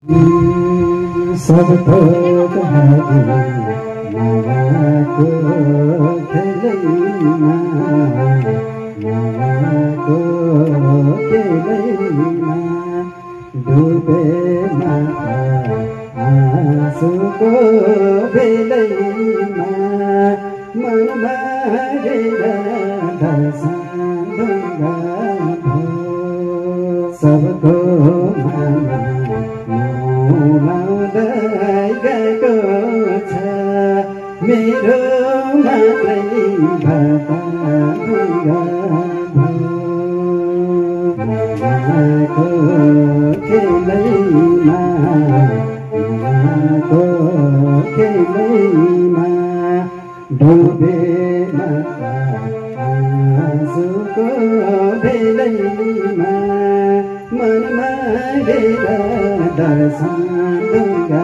सबको मायाको खेलैमा मायाको खेलैमा डुबेमा आँसुको बेलैमा मनमा ढुङ्गा सबको मौलाउँदै गएको छ मेरो मात्रै मायाको खेलैमा मायाको खेलैमा डुबेमा आँसुको बेलैमा मनमा ढुङ्गा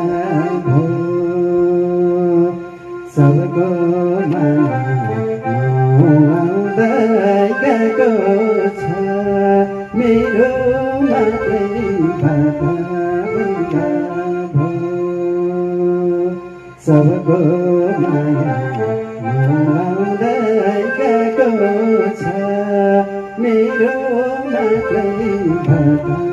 भो सबको मौलाउँदै गएको छ मेरो मात्रै ढुङ्गा भो सबको माया मौलाउँदै गएको छ मेरो मात्रै